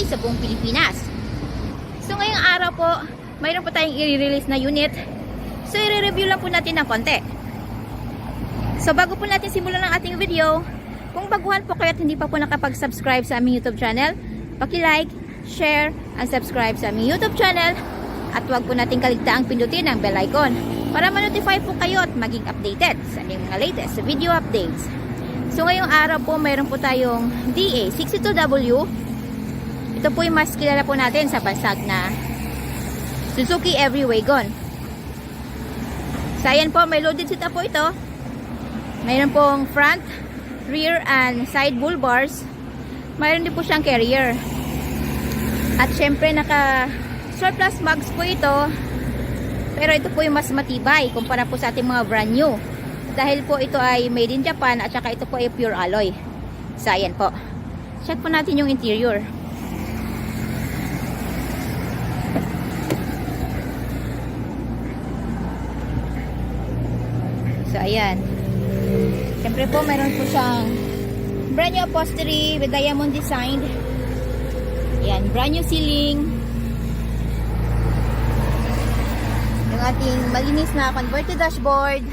DA sa buong Pilipinas. So ngayong araw po, mayroon po tayong i-release na unit. So i-review lang po natin ng konti. So bago po natin simulan ang ating video, kung baguhan po kayo at hindi pa po nakapag-subscribe sa aming YouTube channel, paki-like, share, and subscribe sa aming YouTube channel. At huwag po natin kaligtaang pindutin ang bell icon para ma-notify po kayo at maging updated sa aming mga latest video updates. So ngayong araw po, mayroon po tayong DA62W. Ito po yung mas kilala po natin sa bansag na Suzuki Every Wagon. So ayan po, may loaded setup po ito. Mayroon pong front, rear, and side bull bars. Mayroon din po siyang carrier. At syempre naka surplus mags po ito, pero ito po yung mas matibay kumpara po sa ating mga brand new, dahil po ito ay made in Japan at saka ito po ay pure alloy. So ayan po, check po natin yung interior. So ayan, syempre po mayroon po siyang brand new upholstery with diamond design. Ayan, brand new ceiling, ating malinis na converted dashboard.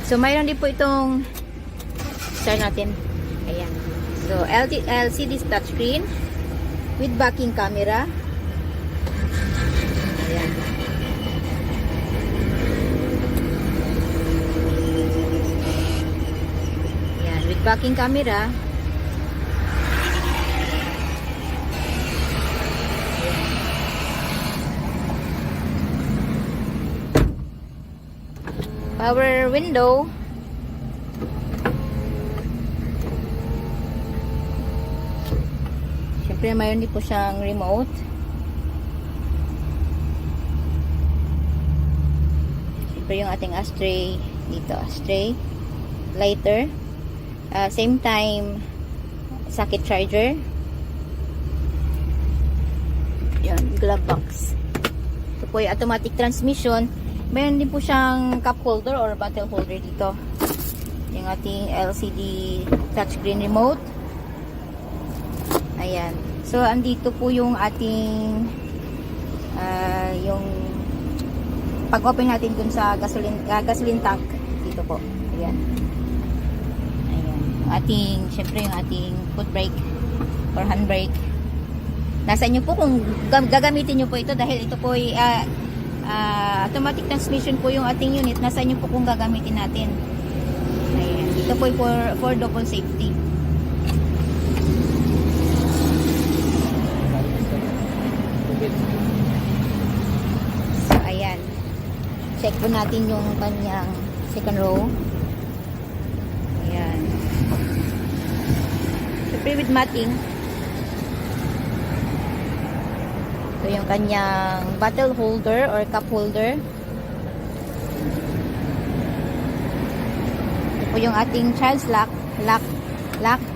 So mayroon din po itong start natin. Ayan. So LCD touchscreen with backing camera. Ayan. Ayan, with backing camera. Power window. Siyempre mayroon din po siyang remote. Siyempre yung ating ashtray dito, ashtray, lighter, same time socket charger. Yan, glove box. Ito po yung automatic transmission. Mayroon din po siyang cup holder or bottle holder dito. Yung ating LCD touchscreen remote. Ayan. So, andito po yung ating yung pag-open natin dun sa gasoline tank. Dito po. Ayan. Ayan. Syempre yung ating foot brake or handbrake. Nasa inyo po kung gagamitin nyo po ito, dahil ito po ay automatic transmission po yung ating unit. Nasa inyo po kung gagamitin natin. Ayan. Ito po for double safety. So ayan, check po natin yung kanyang second row. Ayan, siyempre with matting. Ito yung kanyang bottle holder or cup holder. Ito po yung ating child's lock, lock,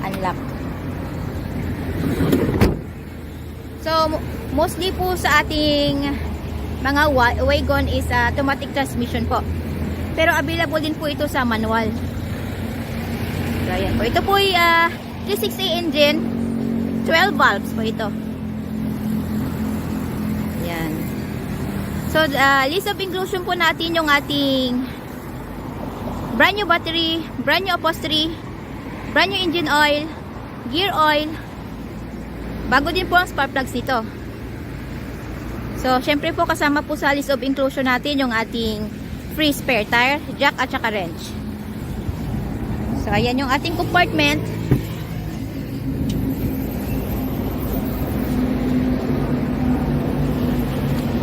unlock. So, mostly po sa ating mga wagon is automatic transmission po. Pero available din po ito sa manual. So, ayan po. Ito po ay 360 engine, 12 valves po ito. Yan. So, list of inclusion po natin yung ating brand new battery, brand new upholstery, brand new engine oil, gear oil. Bago din po ang spark plugs dito. So, syempre po kasama po sa list of inclusion natin yung ating free spare tire, jack at saka wrench. So, ayan yung ating compartment.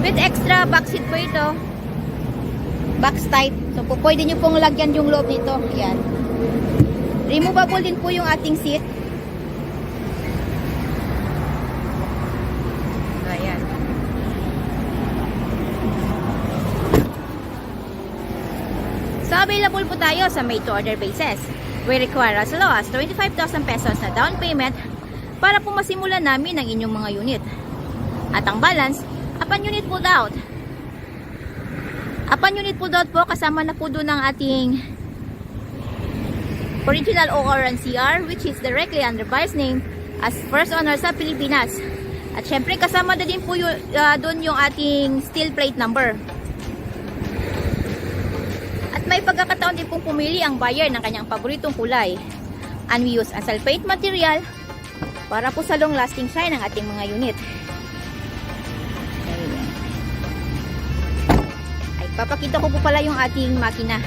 With extra back seat po ito. Box type. So, pwede nyo pong lagyan yung loob nito. Ayan. Removable din po yung ating seat. So, ayan. So, available po tayo sa made-to-order basis. We require as low as 25,000 pesos na down payment para po masimulan namin ang inyong mga unit. At ang balance, upon unit pulled out. Upon unit pulled out po, kasama na po doon ang ating original OR and CR, which is directly under buyer's name as first owner sa Pilipinas. At syempre kasama na din po doon yung ating steel plate number. At may pagkakataon din pong pumili ang buyer ng kanyang paboritong kulay. And we use a sulfate material para po sa long lasting shine ng ating mga unit. Ay, papakita ko po pala yung ating makina.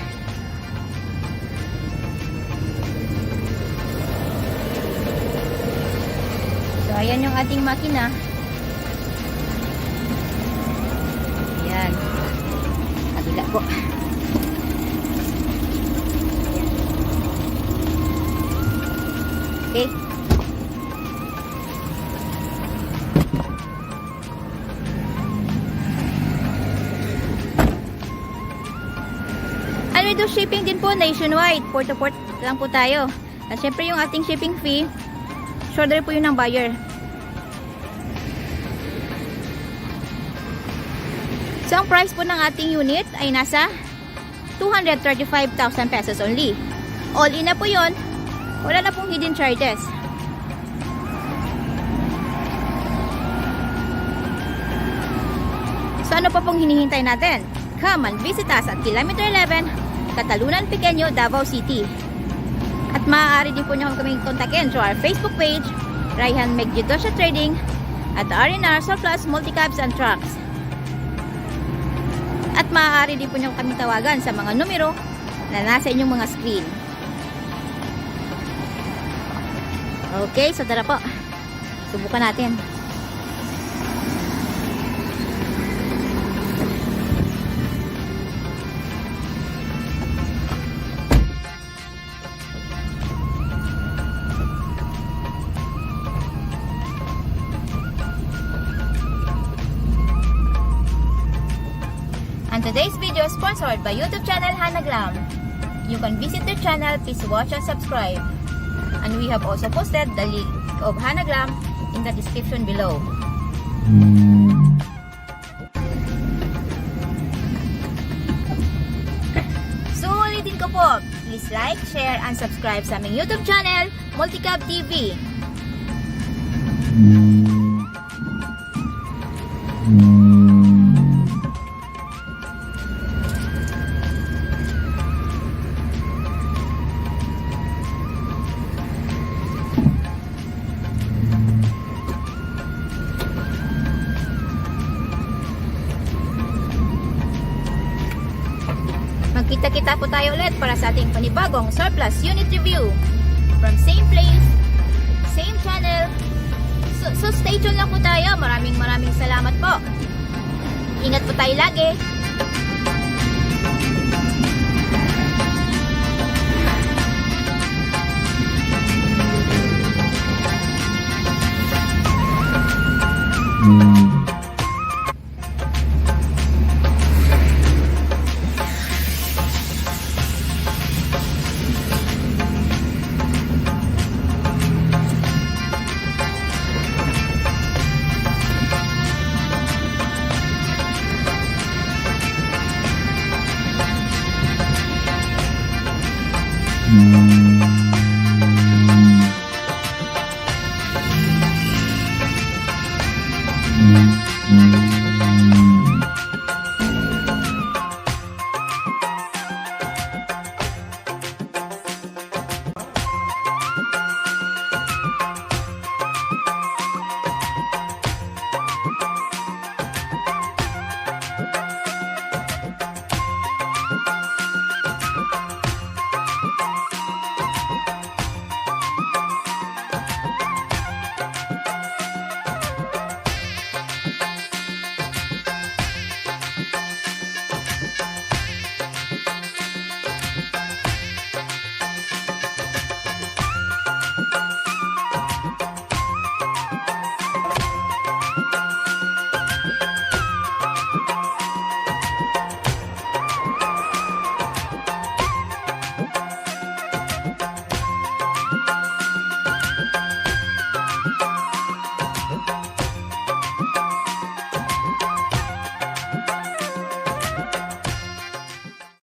So, ayan yung ating makina. Ayan. Kabila po. Okay. And we do shipping din po nationwide. Port to port lang po tayo. At syempre yung ating shipping fee, shoulder po yun ng buyer. So, ang price po ng ating unit ay nasa 235,000 pesos only. All in na po yun. Wala na pong hidden charges. So, ano pa pong hinihintay natin? Come and visit us at Kilometer 11, Catalunan Pequeño, Davao City. At maaari din po nyo kaming kontakin through our Facebook page, Raihan Megidosha Trading, at R&R Surplus Multicabs and Trucks. At maaari din po nyo kaming tawagan sa mga numero na nasa inyong mga screen. Okay, so tara po. Subukan natin. And today's video is sponsored by YouTube channel Hannah Glam. You can visit their channel, please watch and subscribe. And we have also posted the link of Hannah Glam in the description below. So, ulitin ko po, please like, share, and subscribe sa aming YouTube channel, Multicab TV. Magkita-kita po tayo ulit para sa ating panibagong surplus unit review from same place, same channel. So stay tuned lang po tayo. Maraming salamat po. Ingat po tayo lagi. Mm-hmm.